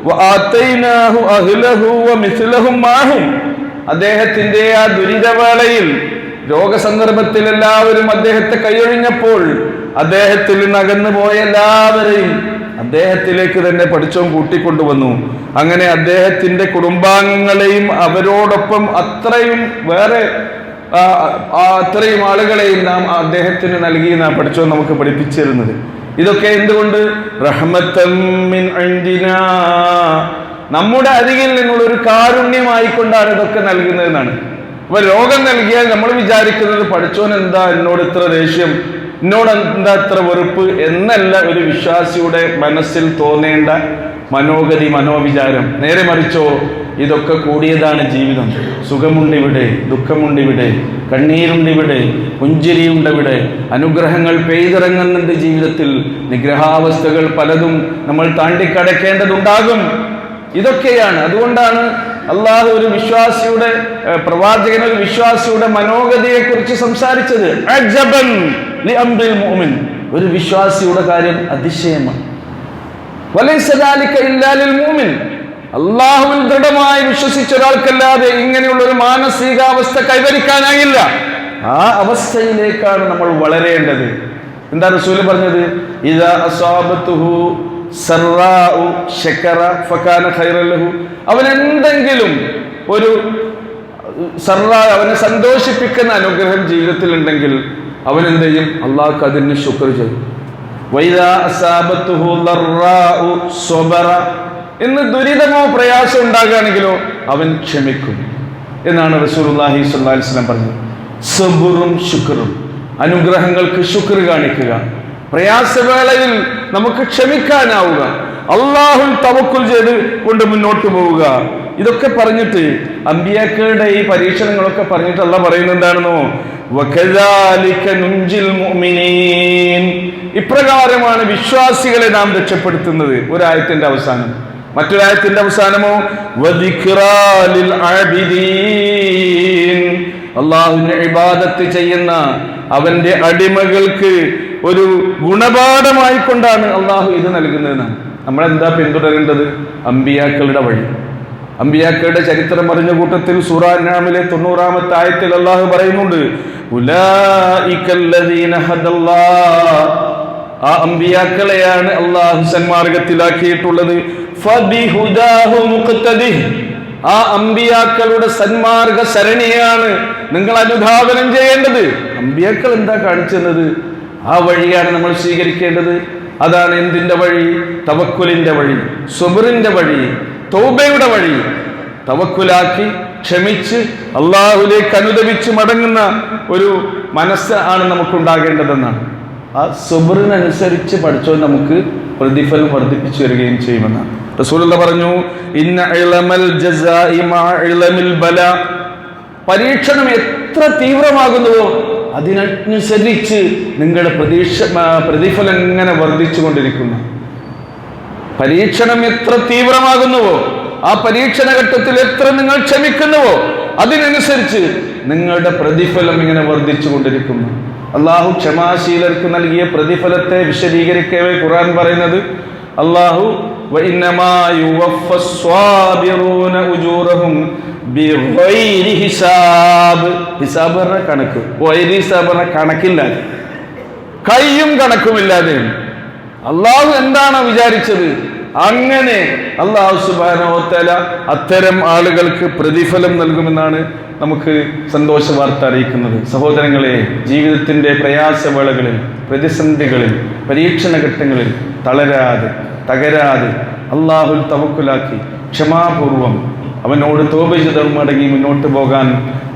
വആതൈനാഹു അഹ്ലഹു വമിസ്ലഹും മാഹും, അദ്ദേഹത്തിന്റെ ആ ദുരിതവേളയിൽ രോഗസന്ദർഭത്തിൽ എല്ലാവരും അദ്ദേഹത്തെ കൈയൊഴിഞ്ഞപ്പോൾ അദ്ദേഹത്തിൽ നിന്ന് അകന്നു പോയ എല്ലാവരെയും അദ്ദേഹത്തിലേക്ക് തന്നെ പഠിച്ചവൻ കൂട്ടിക്കൊണ്ടുവന്നു. അങ്ങനെ അദ്ദേഹത്തിന്റെ കുടുംബാംഗങ്ങളെയും അവരോടൊപ്പം അത്രയും ആളുകളെയും നാം അദ്ദേഹത്തിന് നൽകി നാം പഠിച്ചവൻ നമുക്ക് പഠിപ്പിച്ചിരുന്നത്. ഇതൊക്കെ എന്തുകൊണ്ട്? റഹ്മത്തൻ മിൻ ഇൻദിനാ, നമ്മുടെ അരികിൽ നിന്നുള്ള ഒരു കാരുണ്യമായിക്കൊണ്ടാണ് ഇതൊക്കെ നൽകുന്നതെന്നാണ്. അപ്പൊ രോഗം നൽകിയാൽ നമ്മൾ വിചാരിക്കുന്നത് പഠിച്ചോൻ എന്താ എന്നോട് ഇത്ര ദേഷ്യം, എന്നോട് എന്താ ഇത്ര വെറുപ്പ് എന്നല്ല ഒരു വിശ്വാസിയുടെ മനസ്സിൽ തോന്നേണ്ട മനോഗതി, മനോവിചാരം. നേരെ മറിച്ചോ, ഇതൊക്കെ കൂടിയതാണ് ജീവിതം. സുഖമുണ്ടിവിടെ, ദുഃഖമുണ്ടിവിടെ, കണ്ണീരുണ്ടിവിടെ, പുഞ്ചിരിയുണ്ടിവിടെ, അനുഗ്രഹങ്ങൾ പെയ്തിറങ്ങുന്നുണ്ട് ജീവിതത്തിൽ. നിഗ്രഹാവസ്ഥകൾ പലതും നമ്മൾ താണ്ടിക്കടക്കേണ്ടതുണ്ടാകും. ഇതൊക്കെയാണ്. അതുകൊണ്ടാണ് അള്ളാഹു ഒരു വിശ്വാസിയുടെ, പ്രവാചകൻ ഒരു വിശ്വാസിയുടെ മനോഗതിയെ കുറിച്ച് സംസാരിച്ചത്. അജബൻ ലി അംറിൽ മുഅ്മിൻ, ഒരു വിശ്വാസിയുടെ കാര്യം അതിശയമാണ്. വലൈസ ദാലിക ഇല്ലാ ലിൽ മുഅ്മിൻ, അള്ളാഹുവിൽ ദൃഢമായി വിശ്വസിച്ച ഒരാൾക്കല്ലാതെ ഇങ്ങനെയുള്ള ഒരു മാനസികാവസ്ഥ കൈവരിക്കാനായില്ല. ആ അവസ്ഥയിലേക്കാണ് നമ്മൾ വളരേണ്ടത്. എന്താ റസൂല് പറഞ്ഞത്? ഇദാ അസാബത്തുഹു സറാഉ ശകറ ഫകാന ഖൈറൻ ലഹു, അവൻ എന്തെങ്കിലും ഒരു അവനെ സന്തോഷിപ്പിക്കുന്ന അനുഗ്രഹം ജീവിതത്തിൽ ഉണ്ടെങ്കിൽ അവൻ എന്ത് ചെയ്യും? അള്ളാഹുക്ക് അതിന് ശുക്ർ ചെയ്യും. വൈദാ അസാബത്തുഹു ദർറാഉ സ്വബറ, എന്ന് ദുരിതമോ പ്രയാസം ഉണ്ടാകുകയാണെങ്കിലോ അവൻ ക്ഷമിക്കും എന്നാണ് റസൂലുള്ളാഹി സ്വല്ലല്ലാഹി അലൈഹി വസല്ലം പറഞ്ഞത്. സബറും ശുക്റും, അനുഗ്രഹങ്ങൾക്ക് ശുക്ർ കാണിക്കുക, പ്രയാസവേളയിൽ നമുക്ക് ക്ഷമിക്കാനാവുക, അള്ളാഹുൽ തവക്കുൽ ചെയ്ത് കൊണ്ട് മുന്നോട്ട് പോവുക. ഇതൊക്കെ പറഞ്ഞിട്ട് അമ്പിയാക്കളുടെ ഈ പരീക്ഷണങ്ങളൊക്കെ പറഞ്ഞിട്ട് അല്ലാഹ് പറയുന്നത് എന്താണെന്നോ? വകദാലിക നുൻജിൽ മുഅ്മിനീൻ, ഇപ്രകാരമാണ് വിശ്വാസികളെ നാം രക്ഷപ്പെടുത്തുന്നത്. ഒരായത്തിന്റെ അവസാനം. മറ്റൊരായത്തിന്റെ അവസാനമോ വദിക്റാ ലിൽ ആബിദീൻ, അല്ലാഹുവിനെ ഇബാദത്ത് ചെയ്യുന്ന അവന്റെ അടിമകൾക്ക് ഒരു ഗുണപാഠമായി കൊണ്ടാണ് അള്ളാഹു ഇത് നൽകുന്നതെന്നാണ്. നമ്മളെന്താ പിന്തുടരേണ്ടത്? അമ്പിയാക്കളുടെ വഴി. അമ്പിയാക്കളുടെ ചരിത്രം പറഞ്ഞ കൂട്ടത്തിൽ സൂറ അൻആമിലെ 90-ാമത്തെ ആയത്തിൽ അള്ളാഹു പറയുന്നുണ്ട്, ഉലൈകല്ലദീന ഹദല്ലാഹ്, ആ അമ്പിയാക്കളെയാണ് അള്ളാഹു സന്മാർഗത്തിലാക്കിയിട്ടുള്ളത്. ഫബിഹുദാഹു മുഖ്തദിഹ്, ആ അമ്പിയാക്കളുടെ സന്മാർഗ സരണിയാണ് നിങ്ങൾ അനുധാവനം ചെയ്യേണ്ടത്. അമ്പിയാക്കൾ എന്താ കാണിച്ചത്? ആ വഴിയാണ് നമ്മൾ സ്വീകരിക്കേണ്ടത്. അതാണ് എന്തിന്റെ വഴി? തവക്കുലിന്റെ വഴി, സുബ്റിന്റെ വഴി, തൗബയുടെ വഴി. തവക്കുലാക്കി ക്ഷമിച്ച് അള്ളാഹുലേക്ക് അനുദപിച്ച് മടങ്ങുന്ന ഒരു മനസ്സ് ആണ് നമുക്കുണ്ടാകേണ്ടതെന്നാണ്. ആ സുബ്റിനനുസരിച്ച് പഠിച്ചോ നമുക്ക് പ്രതിഫലം വർദ്ധിപ്പിച്ചു വരികയും ചെയ്യുമെന്നാണ്. റസൂലുള്ളാഹി പറഞ്ഞു, ഇന്ന ഇളമൽ ജസാഇ മഅ ഇളമിൽ ബലാ, പരീക്ഷണം എത്ര തീവ്രമാകുന്നുവോ അതിനനുസരിച്ച് നിങ്ങളുടെ പ്രതിഫലം ഇങ്ങനെ വർദ്ധിച്ചു കൊണ്ടിരിക്കുന്നു. പരീക്ഷണം എത്ര തീവ്രമാകുന്നുവോ, ആ പരീക്ഷണ ഘട്ടത്തിൽ എത്ര നിങ്ങൾ ക്ഷമിക്കുന്നുവോ അതിനനുസരിച്ച് നിങ്ങളുടെ പ്രതിഫലം ഇങ്ങനെ വർദ്ധിച്ചു കൊണ്ടിരിക്കുന്നു. അള്ളാഹു ക്ഷമാശീലർക്ക് നൽകിയ പ്രതിഫലത്തെ വിശദീകരിക്കവേ ഖുർആൻ പറയുന്നത്, അള്ളാഹു വഇന്നമാ യുവഫസ്വാബിറൂന ഉജൂറഹും ബിഗൈരി ഹിസാബ്, ഹിസാബ് പറഞ്ഞ കണക്ക്, ഗൈരി ഹിസാബ് പറഞ്ഞ കണക്കില്ലാതെ, കയ്യും കണക്കുമില്ലാതെ. അള്ളാഹു എന്താണോ വിചാരിച്ചത് അങ്ങനെ അള്ളാഹു സുബ്ഹാനഹു വ തആല അത്തരം ആളുകൾക്ക് പ്രതിഫലം നൽകുമെന്നാണ് നമുക്ക് സന്തോഷ വാർത്ത അറിയിക്കുന്നത്. സഹോദരങ്ങളെ, ജീവിതത്തിന്റെ പ്രയാസവേളകളിൽ, പ്രതിസന്ധികളിൽ, പരീക്ഷണ ഘട്ടങ്ങളിൽ തകരാതെ അള്ളാഹുൽ തവക്കുലാക്കി ക്ഷമാപൂർവം അവനോട് തൗബ ചെയ്ത് മടങ്ങി മുന്നോട്ട് പോകാൻ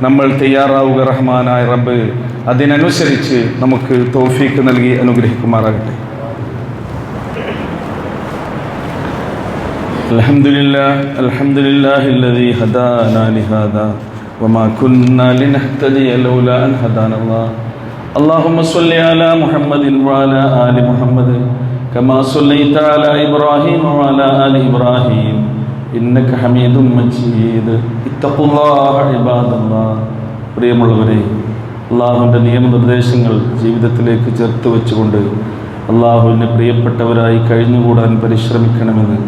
നമ്മൾ തയ്യാറാവുക. റഹ്മാനായ റബ്ബ് അതിനനുസരിച്ച് നമുക്ക് തൗഫീഖ് നൽകി അനുഗ്രഹിക്കുമാറാകട്ടെ. അൽഹംദുലില്ലാഹില്ലദീ ഹദാനാ ലിഹാദാ വമാ കുന്നാ ലിനഹ്തദിയ ലൗലാ അൻ ഹദാനല്ലാഹ്. അല്ലാഹുമ്മ സ്വല്ലി അലാ മുഹമ്മദിൻ വഅലാ ആലി മുഹമ്മദ് കമാ സ്വല്ലൈത അലാ ഇബ്രാഹീം വഅലാ ആലി ഇബ്രാഹീം ഇന്നക ഹമീദും മജീദ്. ഇത്തഖുല്ലാഹ ഇബാദല്ലാഹ്. പ്രിയമുള്ളവരെ, അള്ളാഹുവിൻ്റെ നിയമനിർദ്ദേശങ്ങൾ ജീവിതത്തിലേക്ക് ചേർത്ത് വെച്ചുകൊണ്ട് അള്ളാഹുവിന് പ്രിയപ്പെട്ടവരായി കഴിഞ്ഞുകൂടാൻ പരിശ്രമിക്കണമെന്ന്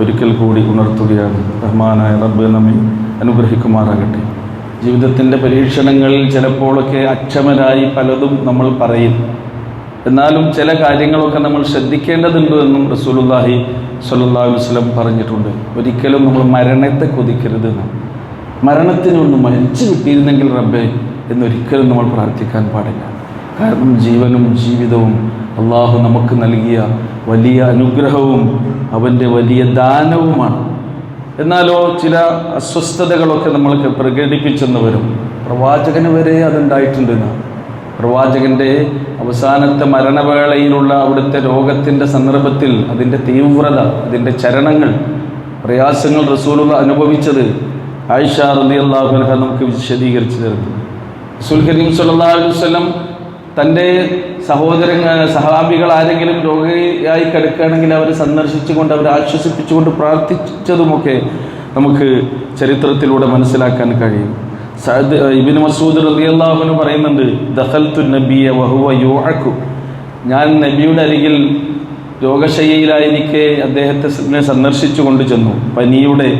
ഒരിക്കൽ കൂടി ഉണർത്തുകയാണ്. റഹ്മാനായ റബ്ബ് നമ്മെ അനുഗ്രഹിക്കുമാറാകട്ടെ. ജീവിതത്തിൻ്റെ പരീക്ഷണങ്ങളിൽ ചിലപ്പോഴൊക്കെ അക്ഷമരായി പലതും നമ്മൾ പറയും. എന്നാലും ചില കാര്യങ്ങളൊക്കെ നമ്മൾ ശ്രദ്ധിക്കേണ്ടതുണ്ട് എന്നും റസൂലുള്ളാഹി സ്വല്ലല്ലാഹു അലൈഹി വസല്ലം പറഞ്ഞിട്ടുണ്ട്. ഒരിക്കലും നമ്മൾ മരണത്തെ കൊതിക്കരുത്. മരണത്തിനൊന്ന് മരിച്ചു കിട്ടിയിരുന്നെങ്കിൽ റബ്ബേ എന്നൊരിക്കലും നമ്മൾ പ്രാർത്ഥിക്കാൻ പാടില്ല. കാരണം ജീവനും ജീവിതവും അള്ളാഹു നമുക്ക് നൽകിയ വലിയ അനുഗ്രഹവും അവൻ്റെ വലിയ ദാനവുമാണ്. എന്നാലോ ചില അസ്വസ്ഥതകളൊക്കെ നമ്മൾക്ക് പ്രകടിപ്പിച്ചെന്ന് വരും. പ്രവാചകന് വരെ അതുണ്ടായിട്ടുണ്ടെന്ന്. പ്രവാചകൻ്റെ അവസാനത്തെ മരണവേളയിലുള്ള അവിടുത്തെ രോഗത്തിൻ്റെ സന്ദർഭത്തിൽ അതിൻ്റെ തീവ്രത, അതിൻ്റെ ചരണങ്ങൾ, പ്രയാസങ്ങൾ റസൂലുള്ള അനുഭവിച്ചത് ആയിഷ റളിയല്ലാഹു അൻഹ നമുക്ക് വിശദീകരിച്ചു തരുന്നു. റസൂൽ കരീം സ്വല്ലല്ലാഹു അലൈഹി വസല്ലം തൻ്റെ സഹാബികൾ ആരെങ്കിലും രോഗിയായി കിടക്കുകയാണെങ്കിൽ അവരെ സന്ദർശിച്ചുകൊണ്ട് അവരെ ആശ്വസിപ്പിച്ചുകൊണ്ട് പ്രാർത്ഥിച്ചതുമൊക്കെ നമുക്ക് ചരിത്രത്തിലൂടെ മനസ്സിലാക്കാൻ കഴിയും. സഅദ് ഇബ്നു മസ്ഊദ് റളിയല്ലാഹു അൻഹു പറയുന്നുണ്ട്, ദഖൽതു നബിയ വഹുവ യുഅഖു, ഞാൻ നബിയുടെ അരികിൽ രോഗശയ്യയിലായിരിക്കെ അദ്ദേഹത്തെ സന്ദർശിച്ചു കൊണ്ട് ചെന്നു. പനിയുടെ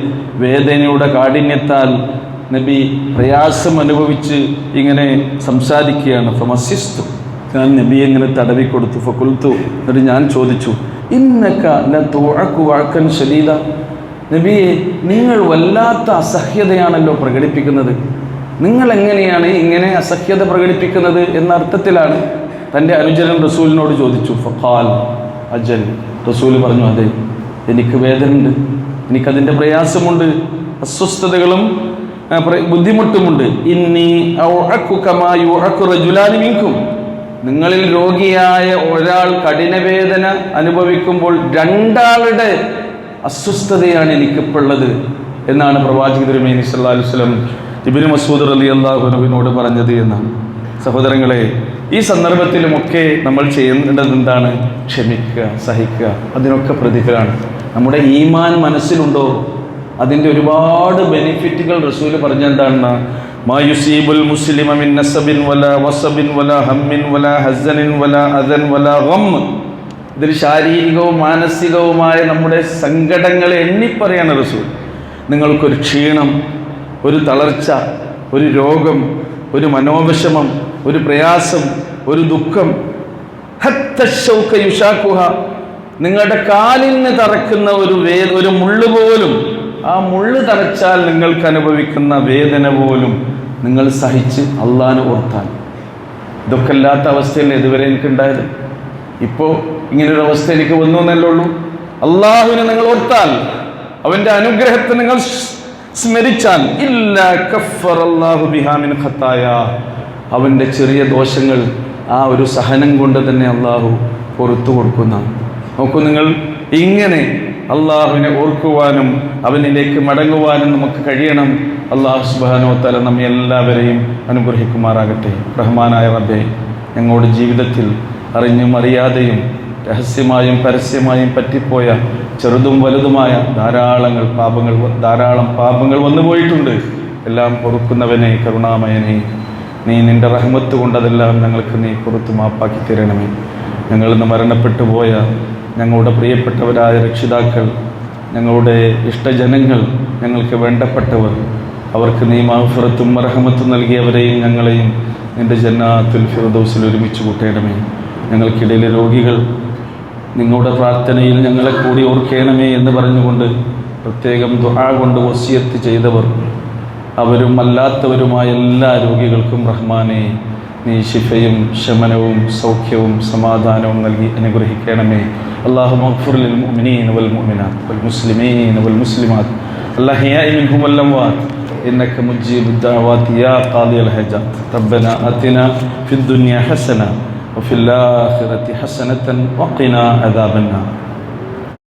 വേദനയുടെ കാഠിന്യത്താൽ നബി പ്രയാസം അനുഭവിച്ച് ഇങ്ങനെ സംസാരിക്കുകയാണ്. ഫമസിസ്തു, ഞാൻ നബിയെ ഇങ്ങനെ തടവിക്കൊടുത്തു. ഫഖുൽതു, എന്നിട്ട് ഞാൻ ചോദിച്ചു, ഇന്നക ലതുഅഖു വഅഖൻ ശദീദ, നബിയെ നിങ്ങൾ വല്ലാത്ത അസഹ്യതയാണല്ലോ പ്രകടിപ്പിക്കുന്നത്, നിങ്ങൾ എങ്ങനെയാണ് ഇങ്ങനെ അസഹ്യത പ്രകടിപ്പിക്കുന്നത് എന്ന അർത്ഥത്തിലാണ് തൻ്റെ അനുചരൻ റസൂലിനോട് ചോദിച്ചു. ഫഖാൽ അജൽ, റസൂൽ പറഞ്ഞു, അതെ എനിക്ക് വേദനയുണ്ട്, എനിക്കതിൻ്റെ പ്രയാസമുണ്ട്, അസ്വസ്ഥതകളും ബുദ്ധിമുട്ടുമുണ്ട്. ഇന്നി ഔഅഖു കമാ യുഅഖു റജുലാനി മിൻകും, നിങ്ങളിൽ രോഗിയായ ഒരാൾ കഠിനവേദന അനുഭവിക്കുമ്പോൾ രണ്ടാളുടെ അസ്വസ്ഥതയാണ് എനിക്കിപ്പോൾ ഉള്ളത് എന്നാണ് പ്രവാചക തിരുമേനി സല്ലല്ലാഹു അലൈഹി വസല്ലം ഇബ്നു മസ്ഊദ് റളിയല്ലാഹു അൻഹുവിനോട് പറഞ്ഞത് എന്നാണ്. സഹോദരങ്ങളെ, ഈ സന്ദർഭത്തിലുമൊക്കെ നമ്മൾ ചെയ്യേണ്ടത് എന്താണ്? ക്ഷമിക്കുക, സഹിക്കുക. അതിനൊക്കെ പ്രതിഫലമാണ്. നമ്മുടെ ഈമാൻ മനസ്സിലുണ്ടോ അതിൻ്റെ ഒരുപാട് ബെനിഫിറ്റുകൾ റസൂൽ പറഞ്ഞെന്താണ്? മാ യുസീബുൽ മുസ്ലിമ മിൻ നസബിൻ വലാ വസബിൻ വലാ ഹമ്മിൻ വലാ ഹസനിൻ വലാ അദൻ വലാ ഗം. ഇതിൽ ശാരീരികവും മാനസികവുമായ നമ്മുടെ സങ്കടങ്ങളെ എണ്ണിപ്പറയാണ് റസൂൽ. നിങ്ങൾക്കൊരു ക്ഷീണം, ഒരു തളർച്ച, ഒരു രോഗം, ഒരു മനോവിഷമം, ഒരു പ്രയാസം, ഒരു ദുഃഖം, ഹത്ത ശൗക യുശാഖുഹ, നിങ്ങളുടെ കാലിന് തറക്കുന്ന ഒരു മുള്ളു പോലും, ആ മുള്ളു തറച്ചാൽ നിങ്ങൾക്ക് അനുഭവിക്കുന്ന വേദന പോലും നിങ്ങൾ സഹിച്ച് അള്ളാഹനെ ഓർത്താൽ. ഇതൊക്കെ അല്ലാത്ത അവസ്ഥയിൽ ഇതുവരെ എനിക്കുണ്ടായത്. ഇപ്പോൾ ഇങ്ങനൊരു അവസ്ഥ എനിക്ക് വന്നു എന്നല്ലേ ഉള്ളൂ. അള്ളാഹുവിനെ നിങ്ങൾ ഓർത്താൽ, അവൻ്റെ അനുഗ്രഹത്തെ നിങ്ങൾ സ്മരിച്ചാൽ, ഇല്ലാ കഫറല്ലാഹു ബിഹാ മിൻ ഖത്തായ, അവൻ്റെ ചെറിയ ദോഷങ്ങൾ ആ ഒരു സഹനം കൊണ്ട് തന്നെ അള്ളാഹു പുറത്തു കൊടുക്കുന്ന. നോക്കൂ നിങ്ങൾ, ഇങ്ങനെ അള്ളാഹുവിനെ ഓർക്കുവാനും അവനിലേക്ക് മടങ്ങുവാനും നമുക്ക് കഴിയണം. അള്ളാഹു സുബ്ഹാനഹു വ തആല നമ്മെ എല്ലാവരെയും അനുഗ്രഹിക്കുമാറാകട്ടെ. റഹ്മാനായ റബ്ബേ, ഞങ്ങളുടെ ജീവിതത്തിൽ അറിഞ്ഞും അറിയാതെയും രഹസ്യമായും പരസ്യമായും പറ്റിപ്പോയ ചെറുതും വലുതുമായ ധാരാളം പാപങ്ങൾ വന്നുപോയിട്ടുണ്ട്. എല്ലാം പൊറുക്കുന്നവനെ, കരുണാമയനെ, നീ നിൻ്റെ റഹ്മത്ത് കൊണ്ടതെല്ലാം ഞങ്ങൾക്ക് നീ പുറത്തു മാപ്പാക്കി തരണമേ. ഞങ്ങളിന്ന് മരണപ്പെട്ടു പോയ ഞങ്ങളുടെ പ്രിയപ്പെട്ടവരായ രക്ഷിതാക്കൾ, ഞങ്ങളുടെ ഇഷ്ടജനങ്ങൾ, ഞങ്ങൾക്ക് വേണ്ടപ്പെട്ടവർ, അവർക്ക് നീ മഗ്ഫിറത്തും റഹ്മത്തും നൽകിയവരെയും ഞങ്ങളെയും നിൻ്റെ ജന്നാത്തുൽ ഫിർദൗസിൽ ഒരുമിച്ച് കൂട്ടണമേ. ഞങ്ങൾക്കിടയിലെ രോഗികൾ, നിങ്ങളുടെ പ്രാർത്ഥനയിൽ ഞങ്ങളെ കൂടി ഓർക്കണമേ എന്ന് പറഞ്ഞുകൊണ്ട് പ്രത്യേകം ദുആ കൊണ്ട് വസിയത്ത് ചെയ്തവർ, അവരും അല്ലാത്തവരുമായ എല്ലാ രോഗികൾക്കും റഹ്മാനെ നീ ശിഫയും ശമനവും സൗഖ്യവും സമാധാനവും നൽകി അനുഗ്രഹിക്കണമേ. അല്ലാഹുമ്മ ഗ്ഫിർ ലിൽ മുഅ്മിനീന വൽ മുഅ്മിനാത്ത് വൽ മുസ്ലിമീന വൽ മുസ്ലിമാത്ത് അൽഅഹ്യാഇ മിൻഹും വൽ അംവാത്ത് ഇന്നക മുജീബുദ് ദഅവാതി യാ ഖാദിയൽ ഹജാത്ത്. റബ്ബനാ ആതിനാ ഫിദ് ദുനിയ ഹസന വഫിൽ ആഖിറതി ഹസനതൻ വഖിനാ അദാബന്നാർ.